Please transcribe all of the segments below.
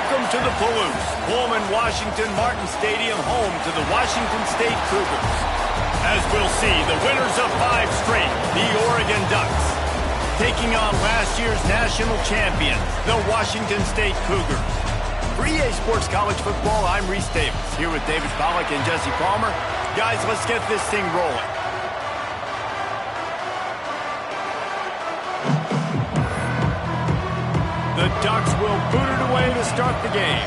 Welcome to the Palouse, Pullman Washington Martin Stadium, home to the Washington State Cougars. As we'll see, the winners of 5 straight, the Oregon Ducks, taking on last year's national champions, the Washington State Cougars. For EA Sports College Football, I'm Reese Davis, here with David Pollack and Jesse Palmer. Guys, let's get this thing rolling. The Ducks will boot it away to start the game.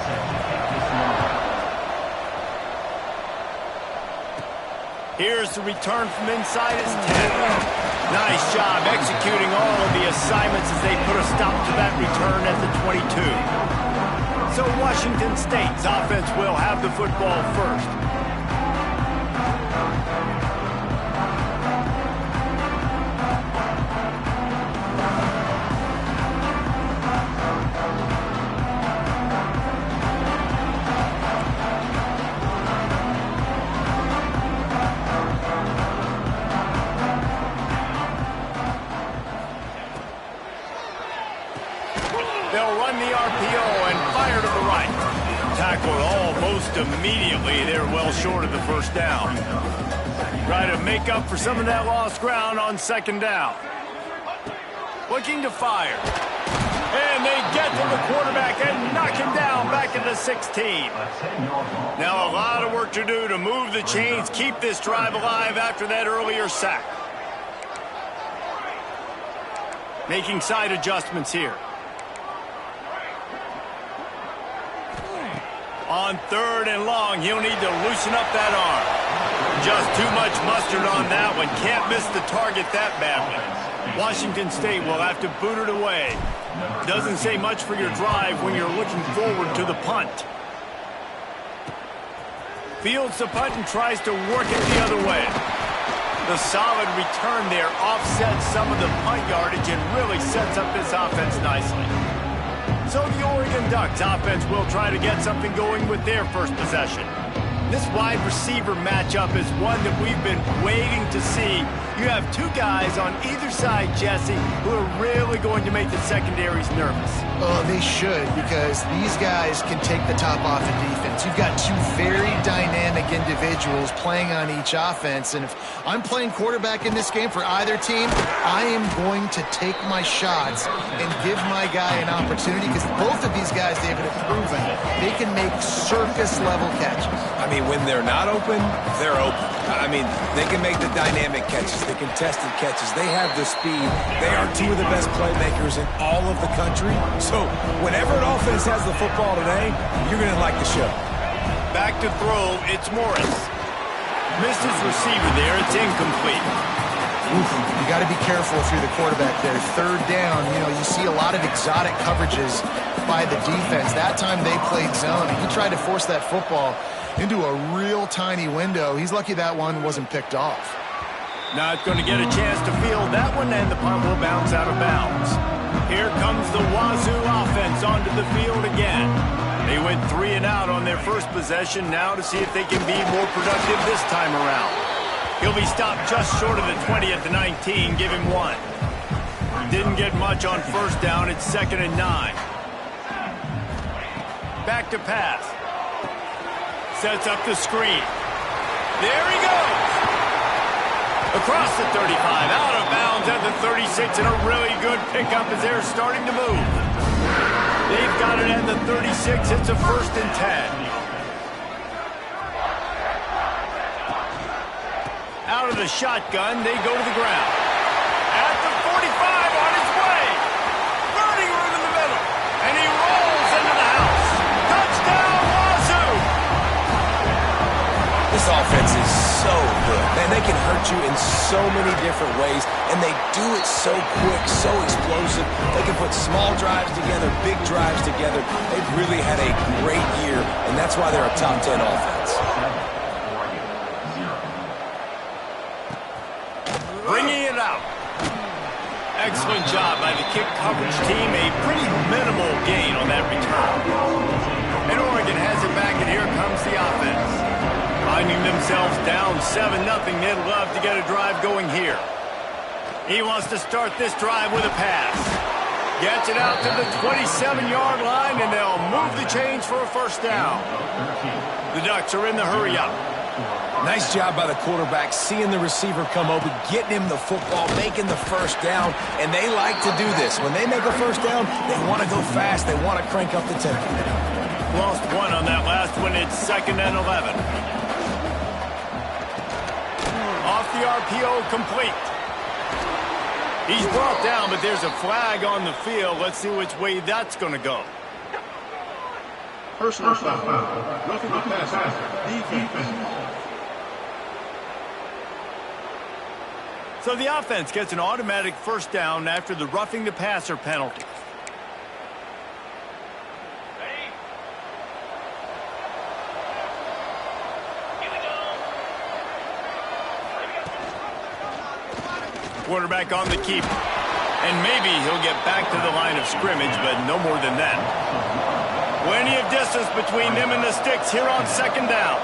Here's the return from inside his 10. Nice job executing all of the assignments as they put a stop to that return at the 22. So Washington State's offense will have the football first. They'll run the RPO and fire to the right. Tackled almost immediately. They're well short of the first down. Try to make up for some of that lost ground on second down. Looking to fire. And they get to the quarterback and knock him down back at the 16. Now a lot of work to do to move the chains, keep this drive alive after that earlier sack. Making side adjustments here. On 3rd and long, he'll need to loosen up that arm. Just too much mustard on that one. Can't miss the target that badly. Washington State will have to boot it away. Doesn't say much for your drive when you're looking forward to the punt. Fields the punt and tries to work it the other way. The solid return there offsets some of the punt yardage and really sets up this offense nicely. So the Oregon Ducks offense will try to get something going with their first possession. This wide receiver matchup is one that we've been waiting to see. You have 2 guys on either side, Jesse, who are really going to make the secondaries nervous. Oh, they should, because these guys can take the top off of defense. You've got 2 very dynamic individuals playing on each offense, and if I'm playing quarterback in this game for either team, I am going to take my shots and give my guy an opportunity, because both of these guys, David, have proven they can make surface-level catches. I mean, when they're not open, they're open. I mean, they can make the dynamic catches, the contested catches. They have the speed. They are 2 of the best playmakers in all of the country. So whenever an offense has the football today, you're going to like the show. Back to throw, it's Morris. Missed his receiver there. It's incomplete. You got to be careful if you're the quarterback there. 3rd down, you see a lot of exotic coverages by the defense. That time they played zone, and he tried to force that football into a real tiny window. He's lucky that one wasn't picked off. Not going to get a chance to field that one, and the punt will bounce out of bounds. Here comes the Wazoo offense onto the field again. They went 3 and out on their first possession, now to see if they can be more productive this time around. He'll be stopped just short of the 20 at the 19, give him 1. Didn't get much on first down, it's 2nd and 9. Back to pass. Sets up the screen. There he goes. Across the 35, out of bounds at the 36, and a really good pickup as they're starting to move. They've got it at the 36. It's a 1st and 10. Out of the shotgun, they go to the ground. At the 45, on his way. Burning room in the middle. And he rolls into the house. Touchdown, Wazoo! This offense is so good. Man, they can hurt you in so many different ways, and they do it so quick, so explosive. They can put small drives together, big drives together. They've really had a great year, and that's why they're a top 10 offense. Bringing it out. Excellent job by the kick coverage team. A pretty minimal gain on that return. And Oregon has it back, and here comes the offense. Finding themselves down 7-0, they'd love to get a drive going here. He wants to start this drive with a pass. Gets it out to the 27-yard line, and they'll move the chains for a first down. The Ducks are in the hurry-up. Nice job by the quarterback, seeing the receiver come open, getting him the football, making the first down, and they like to do this. When they make a first down, they want to go fast. They want to crank up the tempo. Lost one on that last one. It's 2nd and 11. Off the RPO, complete. He's brought down, but there's a flag on the field. Let's see which way that's going to go. Personal foul. Roughing the passer. Defense. So the offense gets an automatic first down after the roughing the passer penalty. Quarterback on the keep. And maybe he'll get back to the line of scrimmage, but no more than that. Plenty of distance between them and the sticks here on 2nd down.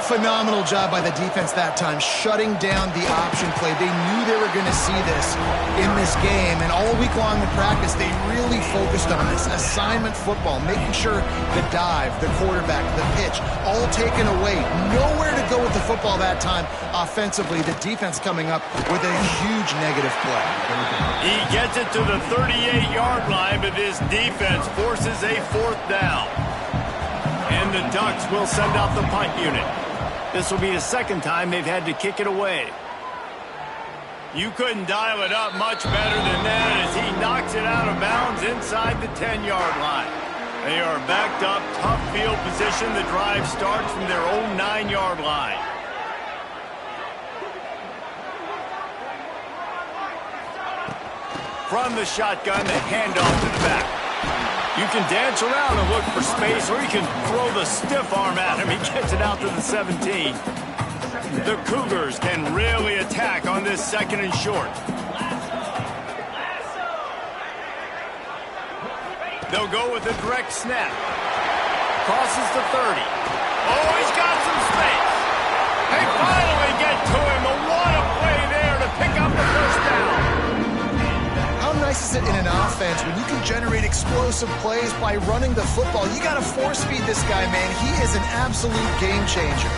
Phenomenal job by the defense that time, shutting down the option play. They knew they were going to see this in this game, and all week long in practice, they really focused on this. Assignment football, making sure the dive, the quarterback, the pitch, all taken away. Nowhere to go with the football that time offensively. The defense coming up with a huge negative play. He gets it to the 38-yard line, but this defense forces a 4th down. And the Ducks will send out the punt unit. This will be the 2nd time they've had to kick it away. You couldn't dial it up much better than that as he knocks it out of bounds inside the 10-yard line. They are backed up, tough field position. The drive starts from their own 9-yard line. From the shotgun, the handoff to the back. You can dance around and look for space, or you can throw the stiff arm at him. He gets it out to the 17. The Cougars can really attack on this 2nd and short. They'll go with a direct snap. Crosses the 30. Oh, he's got some space. They finally get to him. What a play there to pick up the first down. How nice is it in an offense when you can generate explosive plays by running the football? You got to force feed this guy, man. He is an absolute game changer.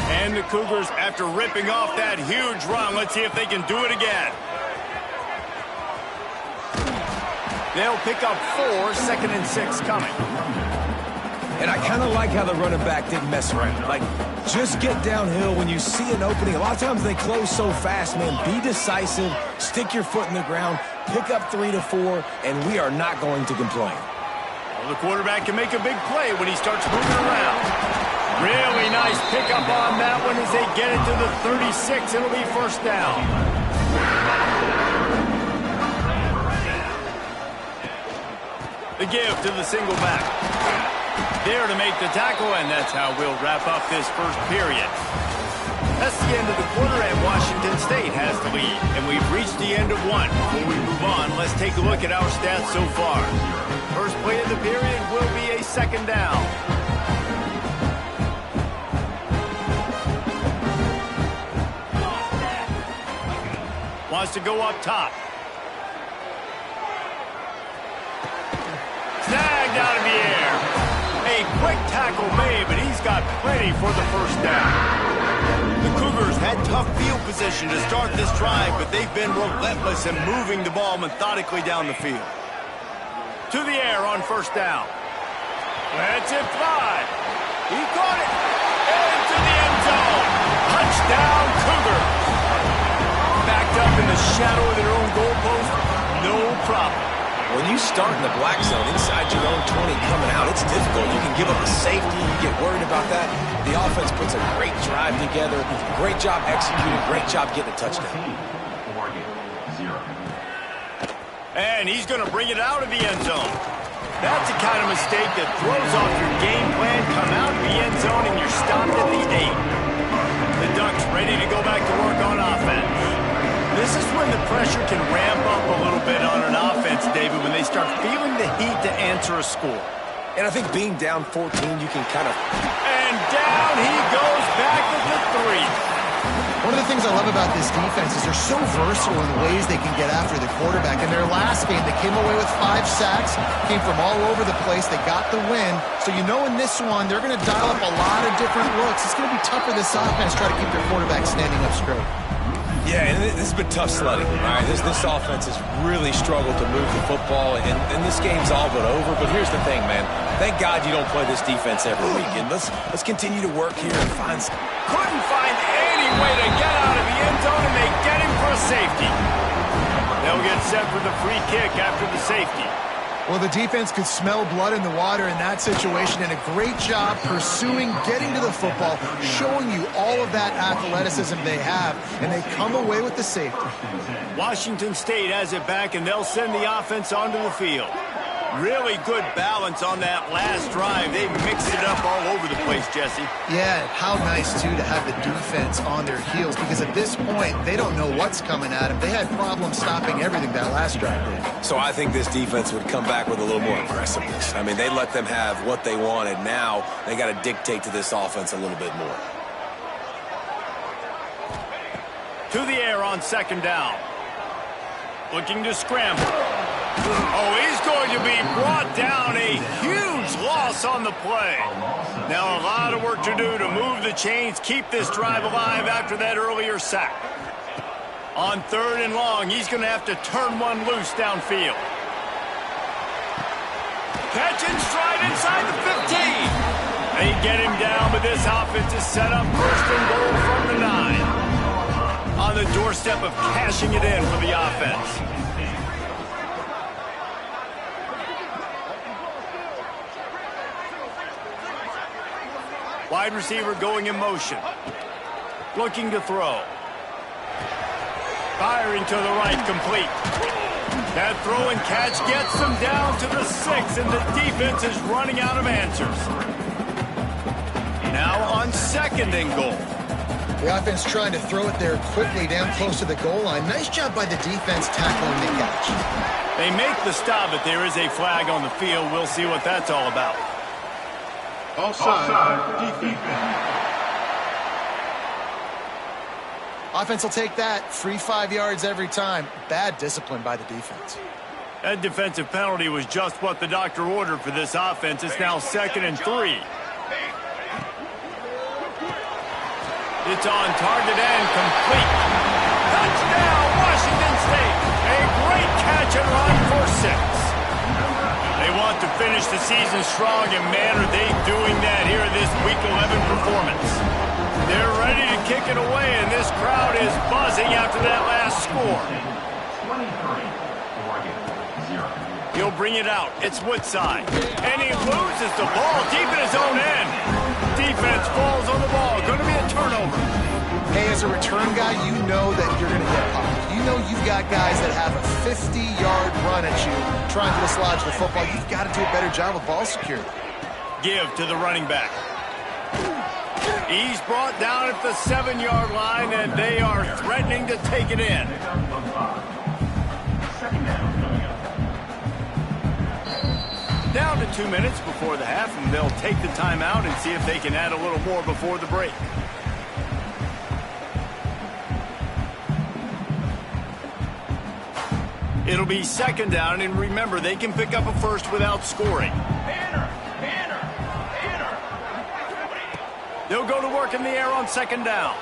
And the Cougars, after ripping off that huge run, let's see if they can do it again. They'll pick up 4, 2nd and 6 coming. And I kind of like how the running back didn't mess around. Like, just get downhill when you see an opening. A lot of times they close so fast, man. Be decisive, stick your foot in the ground, pick up 3 to 4, and we are not going to complain. Well, the quarterback can make a big play when he starts moving around. Really nice pickup on that one as they get it to the 36. It'll be first down. The give to the single back. There to make the tackle, and that's how we'll wrap up this first period. That's the end of the quarter, and Washington State has the lead. And we've reached the end of one. Before we move on, let's take a look at our stats so far. First play of the period will be a 2nd down. Wants to go up top. Snagged out of the air. A quick tackle made, but he's got plenty for the first down. The Cougars had tough field position to start this drive, but they've been relentless in moving the ball methodically down the field. To the air on first down. Lets it fly. He caught it. Into the end zone. Touchdown, Cougars. Backed up in the shadow of their own goalpost, no problem. When you start in the black zone inside your own 20 coming out, it's difficult. You can give up a safety. You get worried about that. The offense puts a great drive together. Great job executing. Great job getting a touchdown. And he's going to bring it out of the end zone. That's the kind of mistake that throws off your game plan. Come out of the end zone and you're stopped at the 8. The Ducks ready to go back to work on offense. This is when the pressure can ramp up a little bit on an offense, David, when they start feeling the heat to answer a score. And I think being down 14, you can kind of... And down he goes back at the 3. One of the things I love about this defense is they're so versatile in the ways they can get after the quarterback. In their last game, they came away with 5 sacks, came from all over the place. They got the win. So you know in this one, they're going to dial up a lot of different looks. It's going to be tough for this offense to try to keep their quarterback standing up straight. Yeah, and this has been tough sledding. All right, this offense has really struggled to move the football, and this game's all but over. But here's the thing, man. Thank God you don't play this defense every week. And let's continue to work here and find. Couldn't find any way to get out of the end zone, and they get him for a safety. They'll get set for the free kick after the safety. Well, the defense could smell blood in the water in that situation, and a great job pursuing, getting to the football, showing you all of that athleticism they have, and they come away with the safety. Washington State has it back, and they'll send the offense onto the field. Really good balance on that last drive. They mixed it up all over the place, Jesse. Yeah, how nice, too, to have the defense on their heels, because at this point, they don't know what's coming at them. They had problems stopping everything that last drive did. So I think this defense would come back with a little more aggressiveness. I mean, they let them have what they wanted. Now they got to dictate to this offense a little bit more. To the air on second down. Looking to scramble. Oh, he's going to be brought down. A huge loss on the play. Now a lot of work to do to move the chains, keep this drive alive after that earlier sack. On third and long, he's going to have to turn one loose downfield. Catch and stride inside the 15. They get him down, but this offense is set up first and goal from the 9. On the doorstep of cashing it in for the offense. Wide receiver going in motion. Looking to throw. Firing to the right, complete. That throw and catch gets them down to the 6, and the defense is running out of answers. Now on second and goal. The offense trying to throw it there quickly down close to the goal line. Nice job by the defense tackling the catch. They make the stop, but there is a flag on the field. We'll see what that's all about. Offside, defense. Offense will take that. Free 5 yards every time. Bad discipline by the defense. That defensive penalty was just what the doctor ordered for this offense. It's now second and 3. It's on target and complete. Touchdown, Washington State. A great catch and run for 6. They want to finish the season strong, and man, are they doing that here in this Week 11 performance. They're ready to kick it away, and this crowd is buzzing after that last score. 23-0. He'll bring it out. It's Woodside. And he loses the ball deep in his own end. Defense falls on the ball. Going to be a turnover. Hey, as a return guy, you know that you're going to get popped. You know you've got guys that have a 50-yard run at you trying to dislodge the football. You've got to do a better job of ball security. Give to the running back. He's brought down at the 7-yard line, and they are threatening to take it in. Down to 2 minutes before the half, and they'll take the timeout and see if they can add a little more before the break. It'll be second down, and remember, they can pick up a first without scoring. They'll go to work in the air on second down.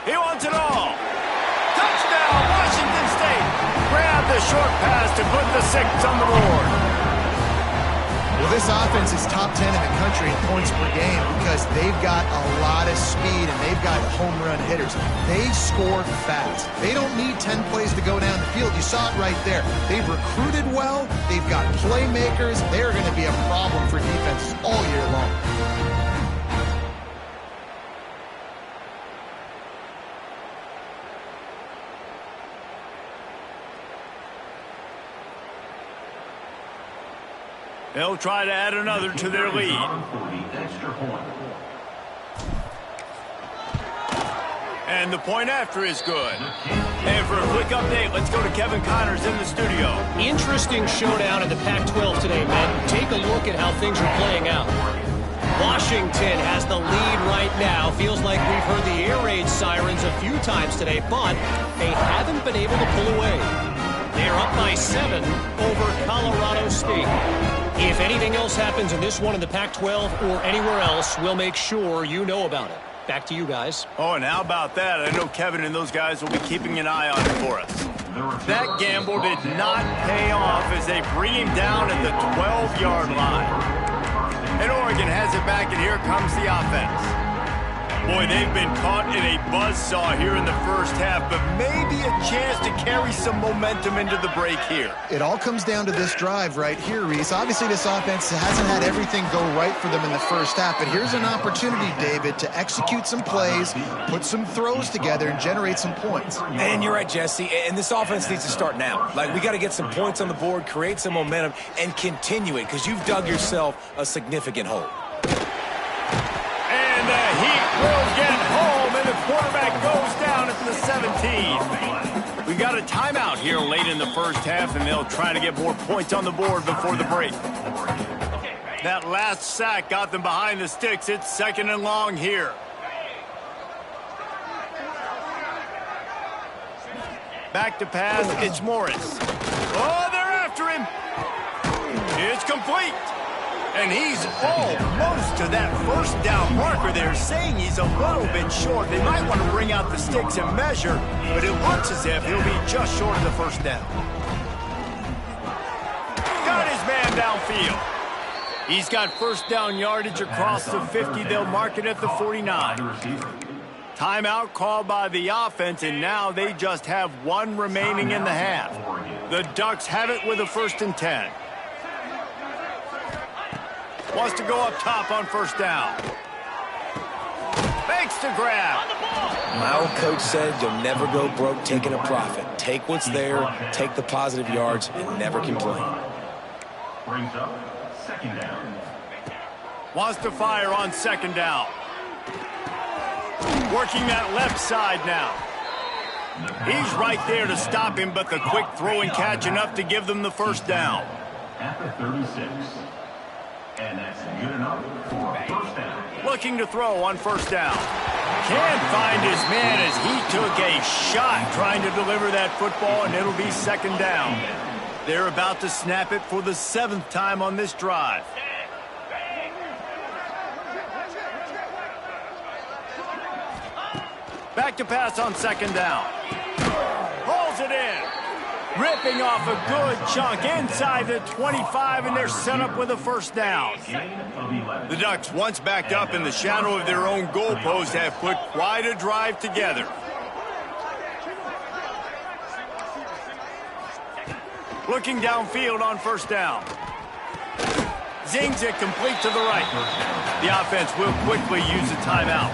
He wants it all. Touchdown, Washington State. Grab the short pass to put the 6 on the board. Well, this offense is top 10 in the country in points per game because they've got a lot of speed and they've got home run hitters. They score fast. They don't need 10 plays to go down the field. You saw it right there. They've recruited well. They've got playmakers. They're going to be a problem for defenses all year long. They'll try to add another to their lead. And the point after is good. And for a quick update, let's go to Kevin Connors in the studio. Interesting showdown in the Pac-12 today, man. Take a look at how things are playing out. Washington has the lead right now. Feels like we've heard the air raid sirens a few times today, but they haven't been able to pull away. They're up by 7 over Colorado State. If anything else happens in this one in the Pac-12 or anywhere else, we'll make sure you know about it. Back to you guys. Oh, and how about that? I know Kevin and those guys will be keeping an eye on it for us. That gamble did not pay off as they bring him down at the 12-yard line. And Oregon has it back, and here comes the offense. Boy, they've been caught in a buzzsaw here in the first half, but maybe a chance to carry some momentum into the break here. It all comes down to this drive right here, Reese. Obviously, this offense hasn't had everything go right for them in the first half, but here's an opportunity, David, to execute some plays, put some throws together, and generate some points. And you're right, Jesse, and this offense needs to start now. Like, we got to get some points on the board, create some momentum, and continue it, because you've dug yourself a significant hole. And the Heat will get home, and the quarterback goes down at the 17. We got a timeout here late in the first half, and they'll try to get more points on the board before the break. That last sack got them behind the sticks. It's 2nd and long here. Back to pass, it's Morris. Oh, they're after him. It's complete. And he's almost to that first down marker. They're saying he's a little bit short. They might want to bring out the sticks and measure, but it looks as if he'll be just short of the first down. Got his man downfield. He's got first down yardage across the 50. They'll mark it at the 49. Timeout called by the offense, and now they just have 1 remaining in the half. The Ducks have it with a 1st and 10. Wants to go up top on first down. Makes the grab. My old coach said you'll never go broke taking a profit. Take what's there, take the positive yards, and never complain. Brings up 2nd down. Wants to fire on 2nd down. Working that left side now. He's right there to stop him, but the quick throw and catch enough to give them the first down. At the 36. And that's good enough for a first down. Looking to throw on first down. Can't find his man as he took a shot trying to deliver that football, and it'll be 2nd down. They're about to snap it for the 7th time on this drive. Back to pass on 2nd down. Hauls it in. Ripping off a good chunk inside the 25, and they're set up with a first down. The Ducks, once backed up in the shadow of their own goalpost, have put quite a drive together. Looking downfield on first down. Zings it complete to the right. The offense will quickly use a timeout.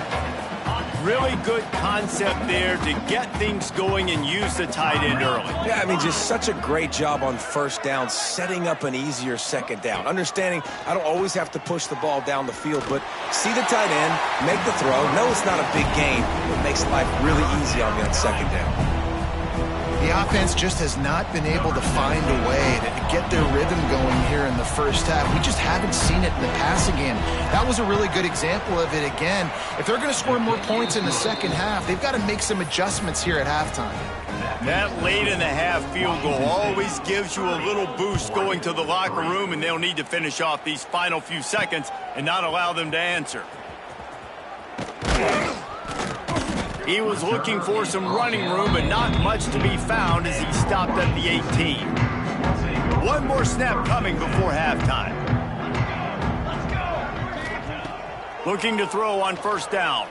Really good concept there to get things going and use the tight end early. Yeah, I mean, just such a great job on first down, setting up an easier 2nd down. Understanding I don't always have to push the ball down the field, but see the tight end, make the throw. No, it's not a big gain. It makes life really easy on me on 2nd down. The offense just has not been able to find a way to get their rhythm going here in the first half. We just haven't seen it in the passing game. That was a really good example of it again. If they're going to score more points in the second half, they've got to make some adjustments here at halftime. That late in the half field goal always gives you a little boost going to the locker room, and they'll need to finish off these final few seconds and not allow them to answer. He was looking for some running room, but not much to be found as he stopped at the 18. 1 more snap coming before halftime. Looking to throw on first down.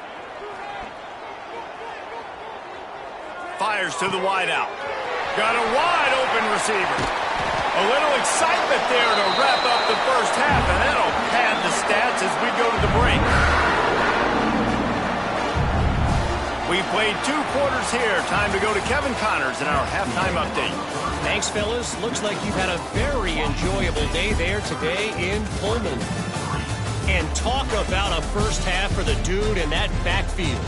Fires to the wideout. Got a wide open receiver. A little excitement there to wrap up the first half, and that'll pad the stats as we go to the break. We played 2 quarters here. Time to go to Kevin Connors in our halftime update. Thanks, fellas. Looks like you've had a very enjoyable day there today in Pullman. And talk about a first half for the dude in that backfield.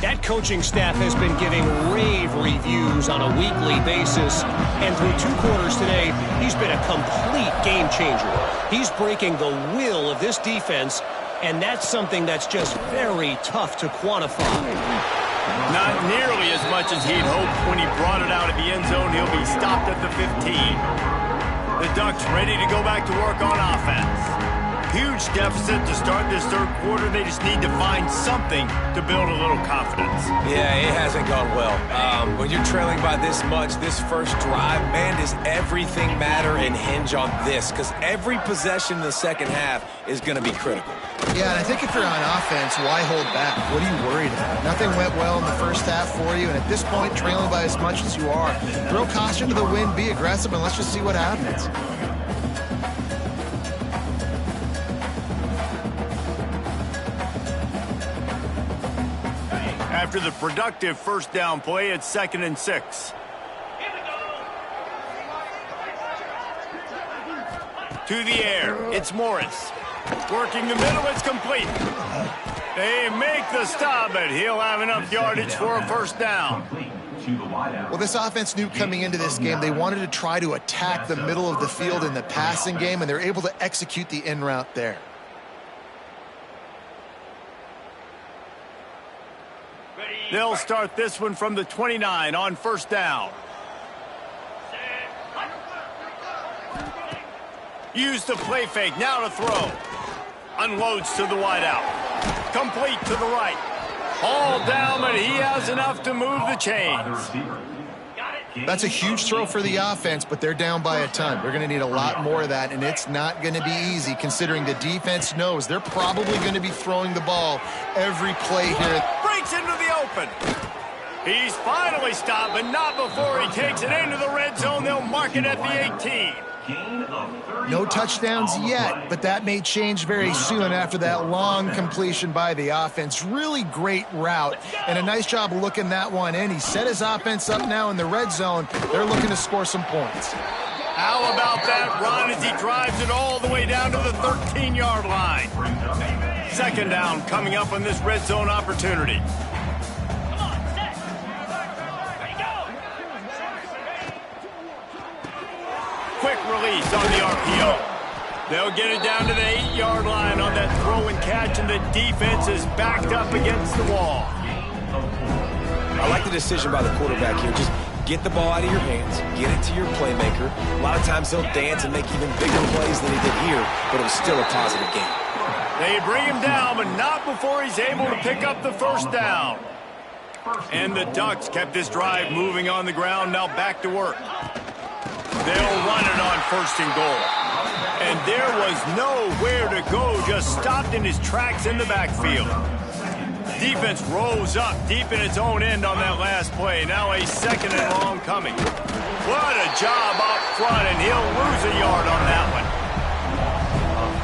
That coaching staff has been giving rave reviews on a weekly basis. And through 2 quarters today, he's been a complete game changer. He's breaking the will of this defense And that's something that's just very tough to quantify. Not nearly as much as he'd hoped when he brought it out of the end zone. He'll be stopped at the 15. The Ducks ready to go back to work on offense. Huge deficit to start this third quarter. They just need to find something to build a little confidence. Yeah, it hasn't gone well. When you're trailing by this much, this first drive, man, does everything matter and hinge on this? Because every possession in the second half is going to be critical. Yeah, and I think if you're on offense, why hold back? What are you worried about? Nothing went well in the first half for you, and at this point, trailing by as much as you are, throw caution to the wind, be aggressive, and let's just see what happens. After the productive first down play, it's 2nd and 6. To the air, it's Morris. Working the middle, it's complete. They make the stop, but he'll have enough yardage for a first down. Well, this offense knew coming into this game they wanted to try to attack the middle of the field in the passing game, and they're able to execute the in route there. They'll start this one from the 29 on first down. Use the play fake, now to throw. Unloads to the wideout. Complete to the right. All down, but he has enough to move the chains. That's a huge throw for the offense, but they're down by a ton. They're going to need a lot more of that, and it's not going to be easy considering the defense knows they're probably going to be throwing the ball every play here. Breaks into the open. He's finally stopped, but not before he takes it into the red zone. They'll mark it at the 18. No touchdowns yet, but that may change very soon after that long completion by the offense. Really great route, and a nice job looking that one in. He set his offense up now in the red zone. They're looking to score some points. How about that run as he drives it all the way down to the 13-yard line? 2nd down coming up on this red zone opportunity. Quick release on the RPO. They'll get it down to the 8-yard line on that throw and catch, and the defense is backed up against the wall. I like the decision by the quarterback here. Just get the ball out of your hands, get it to your playmaker. A lot of times he'll dance and make even bigger plays than he did here, but it was still a positive game. They bring him down, but not before he's able to pick up the first down. And the Ducks kept this drive moving on the ground, now back to work. They'll run it on 1st and goal. And there was nowhere to go, just stopped in his tracks in the backfield. Defense rose up deep in its own end on that last play. Now a 2nd and long coming. What a job up front, and he'll lose a yard on that one.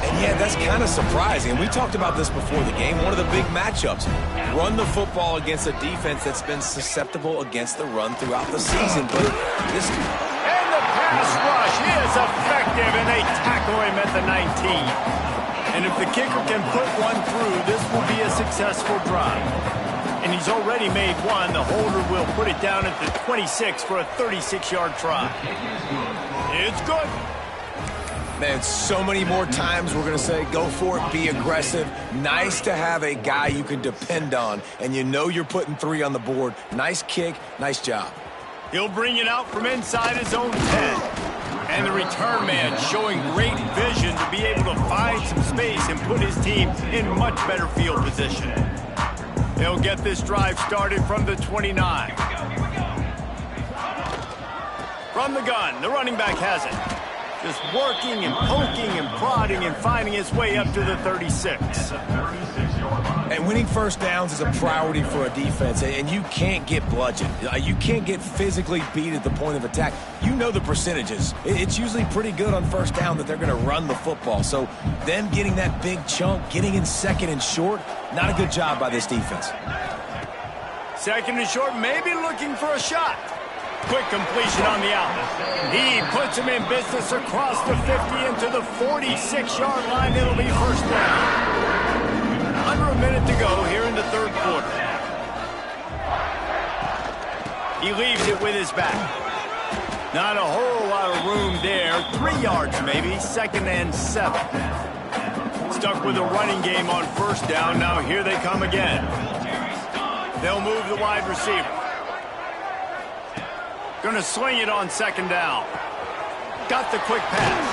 And yeah, that's kind of surprising. We talked about this before the game. One of the big matchups. Run the football against a defense that's been susceptible against the run throughout the season. But this... Pass rush is effective, and they tackle him at the 19. And if the kicker can put one through, this will be a successful drive. And he's already made one. The holder will put it down at the 26 for a 36-yard try. It's good. Man, so many more times we're going to say, go for it, be aggressive. Nice to have a guy you can depend on, and you know you're putting 3 on the board. Nice kick, nice job. He'll bring it out from inside his own 10. And the return man showing great vision to be able to find some space and put his team in much better field position. He'll get this drive started from the 29. From the gun, the running back has it. Just working and poking and prodding and finding his way up to the 36. And winning first downs is a priority for a defense, and you can't get bludgeoned. You can't get physically beat at the point of attack. You know the percentages. It's usually pretty good on first down that they're going to run the football. So them getting that big chunk, getting in 2nd and short, not a good job by this defense. 2nd and short, maybe looking for a shot. Quick completion on the out. He puts him in business across the 50 into the 46-yard line. It'll be first down. Under a minute to go here in the third quarter. He leaves it with his back. Not a whole lot of room there. 3 yards maybe. 2nd and 7. stuck with a running game on first down. Now here they come again. They'll move the wide receiver. Going to swing it on second down. Got the quick pass.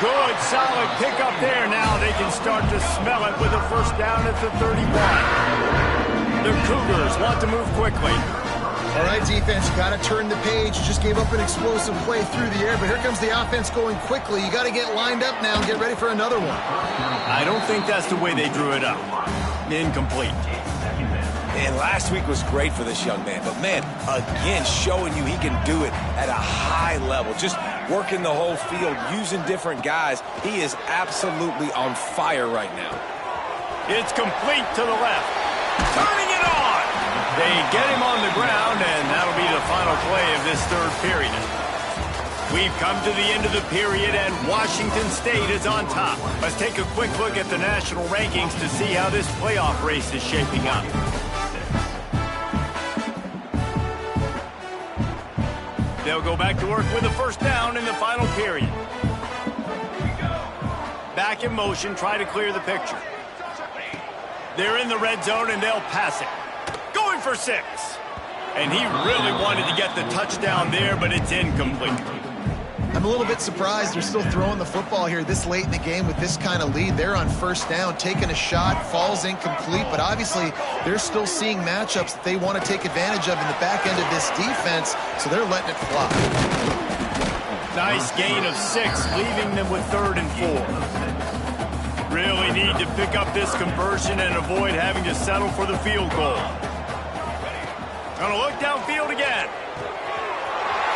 Good, solid pickup there. Now they can start to smell it with a first down at the 31. The Cougars want to move quickly. All right, defense, you got to turn the page. You just gave up an explosive play through the air, but here comes the offense going quickly. You got to get lined up now and get ready for another one. I don't think that's the way they drew it up. Incomplete. And last week was great for this young man. But, man, again, showing you he can do it at a high level. Just working the whole field, using different guys. He is absolutely on fire right now. It's complete to the left. Turning it on. They get him on the ground, and that'll be the final play of this third period. We've come to the end of the period, and Washington State is on top. Let's take a quick look at the national rankings to see how this playoff race is shaping up. They'll go back to work with a first down in the final period. Back in motion, try to clear the picture. They're in the red zone, and they'll pass it. Going for 6. And he really wanted to get the touchdown there, but it's incomplete. I'm a little bit surprised they're still throwing the football here this late in the game with this kind of lead. They're on first down, taking a shot, falls incomplete, but obviously they're still seeing matchups that they want to take advantage of in the back end of this defense, so they're letting it fly. Nice gain of 6, leaving them with 3rd and 4. Really need to pick up this conversion and avoid having to settle for the field goal. Gonna look downfield again.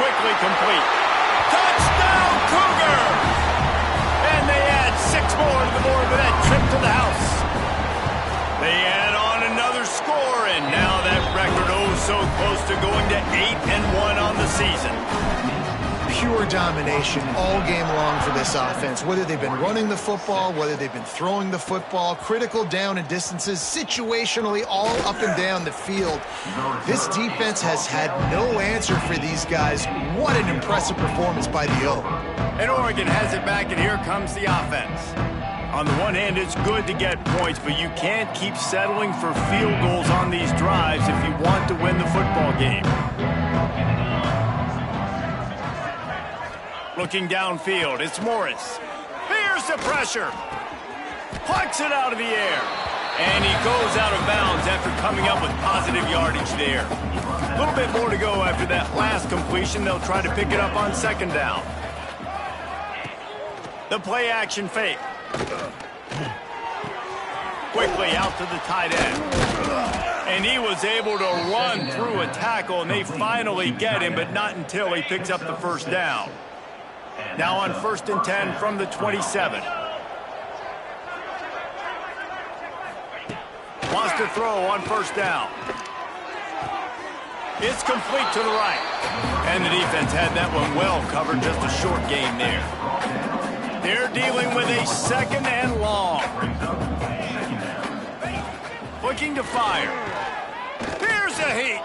Quickly complete. Touchdown, Cougars! And they add 6 more to the board with that trip to the house. They add on another score, and now that record so close to going to 8-1 on the season. Pure domination all game long for this offense. Whether they've been running the football, whether they've been throwing the football, critical down and distances, situationally all up and down the field. This defense has had no answer for these guys. What an impressive performance by the O. And Oregon has it back, and here comes the offense. On the one hand, it's good to get points, but you can't keep settling for field goals on these drives if you want to win the football game. Looking downfield, it's Morris. Here's the pressure. Plucks it out of the air. And he goes out of bounds after coming up with positive yardage there. A little bit more to go after that last completion. They'll try to pick it up on second down. The play action fake. Quickly out to the tight end. And he was able to run through a tackle, and they finally get him, but not until he picks up the first down. Now on 1st and 10 from the 27. Wants to throw on first down. It's complete to the right. And the defense had that one well covered, just a short gain there. They're dealing with a 2nd and long. Looking to fire. Here's a heat.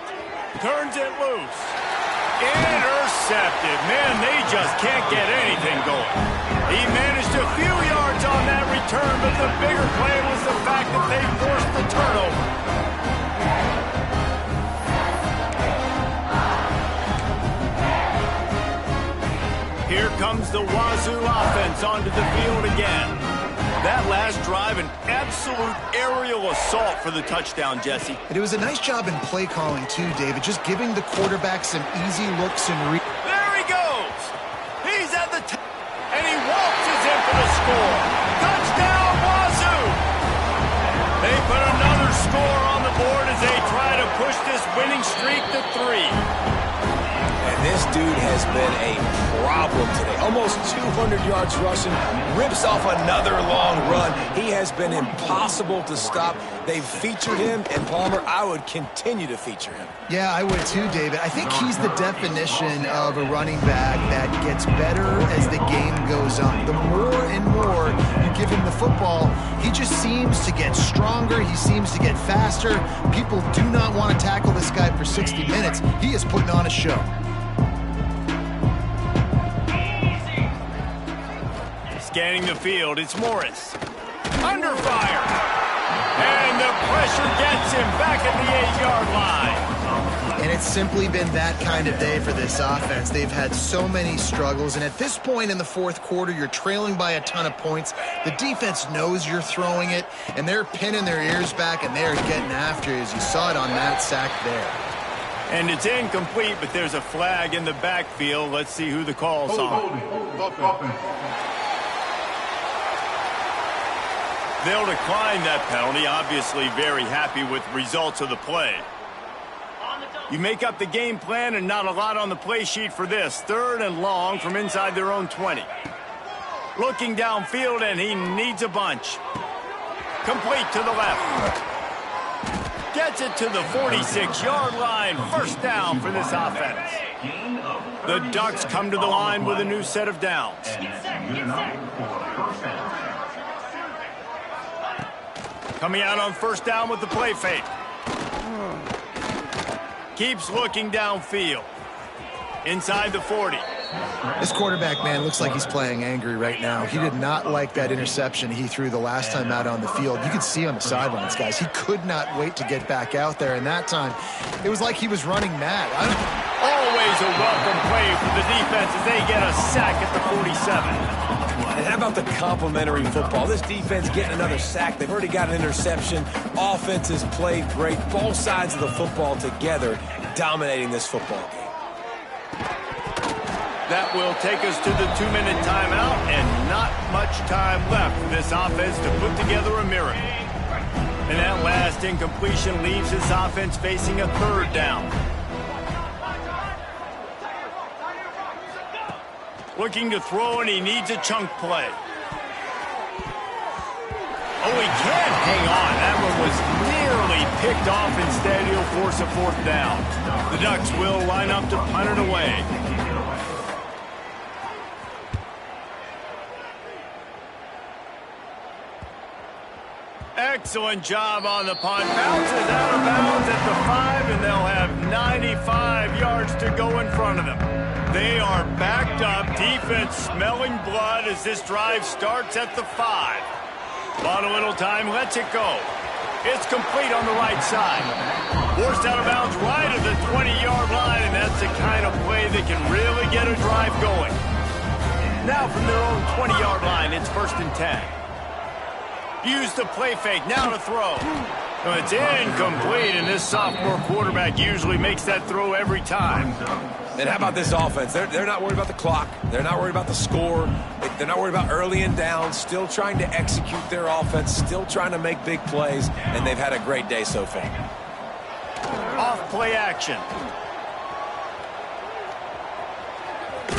Turns it loose. Intercepted. Man, they just can't get anything going. He managed a few yards on that return, but the bigger play was the fact that they forced the turnover. Here comes the Wazoo offense onto the field again. That last drive, an absolute aerial assault for the touchdown, Jesse. And it was a nice job in play calling, too, David, just giving the quarterback some easy looks and There he goes! He's at the top, and he waltzes in for the score. Touchdown, Wazoo! They put another score on the board as they try to push this winning streak to 3. And this dude has been a problem today. Almost 200 yards rushing, rips off another long run. He has been impossible to stop. They've featured him, and Palmer, I would continue to feature him. Yeah, I would too, David. I think he's the definition of a running back that gets better as the game goes on. The more and more you give him the football, he just seems to get stronger. He seems to get faster. People do not want to tackle this guy for 60 minutes. He is putting on a show. Scanning the field, it's Morris. Under fire. And the pressure gets him back at the 8-yard line. And it's simply been that kind of day for this offense. They've had so many struggles, and at this point in the fourth quarter, you're trailing by a ton of points. The defense knows you're throwing it, and they're pinning their ears back, and they're getting after it, as you saw it on that sack there. And it's incomplete, but there's a flag in the backfield. Let's see who the call's on. They'll decline that penalty, obviously very happy with the results of the play. You make up the game plan and not a lot on the play sheet for this. 3rd and long from inside their own 20. Looking downfield, and he needs a bunch. Complete to the left. Gets it to the 46-yard line. First down for this offense. The Ducks come to the line with a new set of downs. Coming out on first down with the play fake. Keeps looking downfield. Inside the 40. This quarterback, man, looks like he's playing angry right now. He did not like that interception he threw the last time out on the field. You could see on the sidelines, guys. He could not wait to get back out there, and that time, it was like he was running mad. Always a welcome play for the defense as they get a sack at the 47. And how about the complimentary football? This defense getting another sack. They've already got an interception. Offense has played great. Both sides of the football together, dominating this football game. That will take us to the 2-minute timeout, and not much time left for this offense to put together a miracle. And that last incompletion leaves this offense facing a 3rd down. Looking to throw, and he needs a chunk play. Oh, he can't hang on. That one was nearly picked off. Instead, he'll force a 4th down. The Ducks will line up to punt it away. Excellent job on the punt. Bounces out of bounds at the 5, and they'll have 95 yards to go in front of them. They are backed up. Defense smelling blood as this drive starts at the 5. Bought a little time, lets it go. It's complete on the right side. Forced out of bounds right at the 20-yard line, and that's the kind of play that can really get a drive going. Now from their own 20-yard line, it's 1st and 10. Use the play fake, now to throw. It's incomplete, and this sophomore quarterback usually makes that throw every time. And how about this offense? They're not worried about the clock. They're not worried about the score. They're not worried about early and down. Still trying to execute their offense. Still trying to make big plays. And they've had a great day so far. Off play action.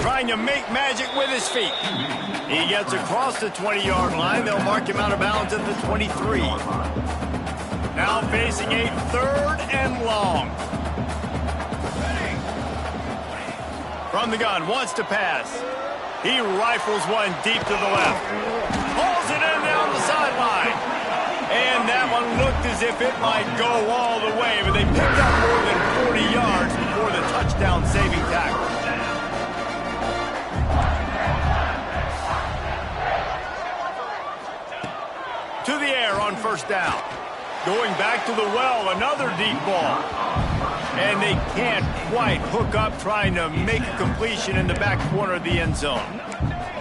Trying to make magic with his feet. He gets across the 20-yard line. They'll mark him out of bounds at the 23. Now facing a 3rd and long. From the gun, wants to pass. He rifles one deep to the left. Pulls it in down the sideline. And that one looked as if it might go all the way, but they picked up more than 40 yards before the touchdown-saving tackle. To the air on first down. Going back to the well, another deep ball. And they can't quite hook up trying to make a completion in the back corner of the end zone.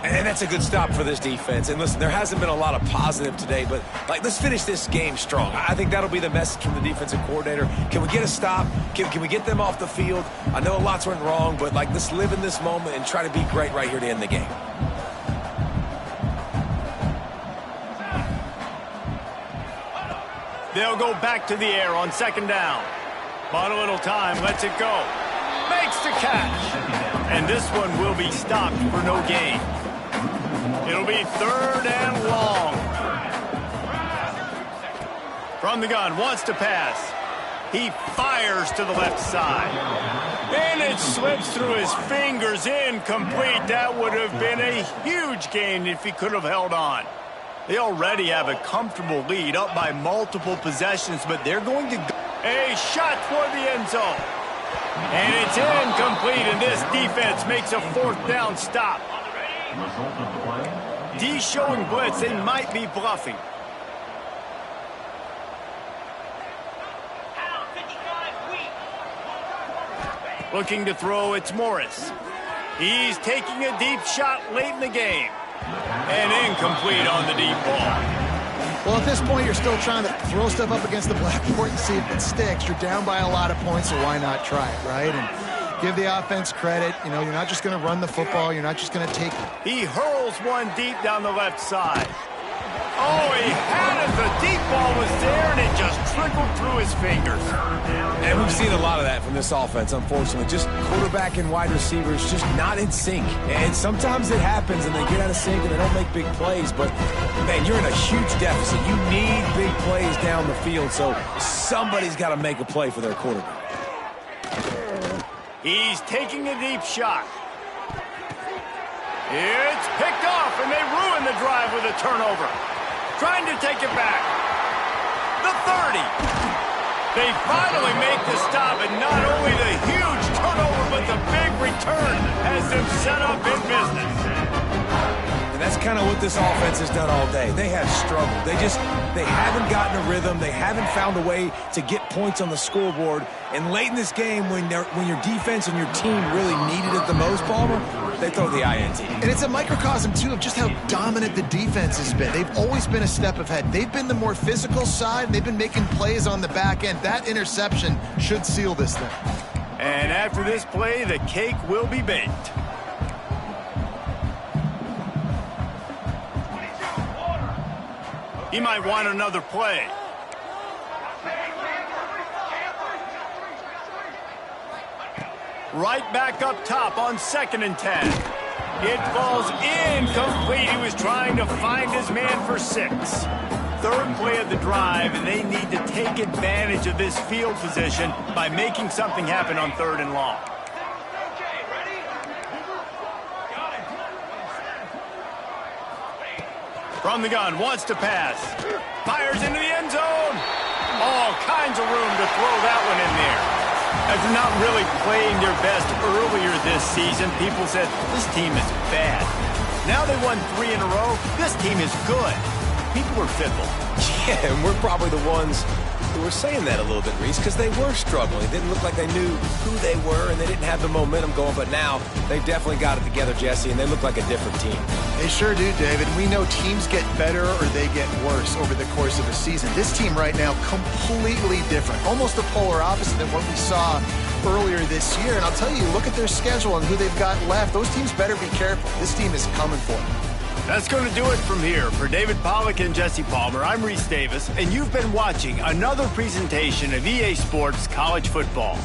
And that's a good stop for this defense. And listen, there hasn't been a lot of positive today, but let's finish this game strong. I think that'll be the message from the defensive coordinator. Can we get a stop? Can we get them off the field? I know a lot's went wrong, but let's live in this moment and try to be great right here to end the game. They'll go back to the air on 2nd down. Bought a little time, lets it go. Makes the catch. And this one will be stopped for no gain. It'll be 3rd and long. From the gun, wants to pass. He fires to the left side. And it slips through his fingers, incomplete. That would have been a huge gain if he could have held on. They already have a comfortable lead, up by multiple possessions, but they're going to go. A shot toward the end zone. And it's incomplete, and this defense makes a 4th down stop. D showing blitz. They might be bluffing. Looking to throw, it's Morris. He's taking a deep shot late in the game. And incomplete on the deep ball. Well, at this point, you're still trying to throw stuff up against the blackboard and see if it sticks. You're down by a lot of points, so why not try it, right? And give the offense credit. You know, you're not just going to run the football. You're not just going to take it. He hurls one deep down the left side. Oh, he had it. The deep ball was there, and it just trickled through his fingers. And we've seen a lot of that from this offense, unfortunately. Just quarterback and wide receivers just not in sync. And sometimes it happens, and they get out of sync, and they don't make big plays. But, man, you're in a huge deficit. You need big plays down the field, so somebody's got to make a play for their quarterback. He's taking a deep shot. It's picked off, and they ruin the drive with a turnover. Trying to take it back. The 30. They finally make the stop, and not only the huge turnover, but the big return has them set up in business. And that's kind of what this offense has done all day. They have struggled. They haven't gotten a rhythm. They haven't found a way to get points on the scoreboard. And late in this game, when your defense and your team really needed it the most, Palmer, they throw the INT. And it's a microcosm, too, of just how dominant the defense has been. They've always been a step ahead. They've been the more physical side. They've been making plays on the back end. That interception should seal this thing. And after this play, the cake will be baked. He might want another play. Right back up top on 2nd and 10. It falls incomplete. He was trying to find his man for 6. 3rd play of the drive, and they need to take advantage of this field position by making something happen on 3rd and long. From the gun, wants to pass. Fires into the end zone. All kinds of room to throw that one in there. After not really playing their best earlier this season, people said, this team is bad. Now they won 3 in a row. This team is good. People were fickle. Yeah, and we're probably the ones who were saying that a little bit, Reese, because they were struggling. It didn't look like they knew who they were, and they didn't have the momentum going. But now they've definitely got it together, Jesse, and they look like a different team. They sure do, David. We know teams get better or they get worse over the course of a season. This team right now, completely different. Almost the polar opposite than what we saw earlier this year. And I'll tell you, look at their schedule and who they've got left. Those teams better be careful. This team is coming for them. That's going to do it from here. For David Pollack and Jesse Palmer, I'm Reese Davis, and you've been watching another presentation of EA Sports College Football.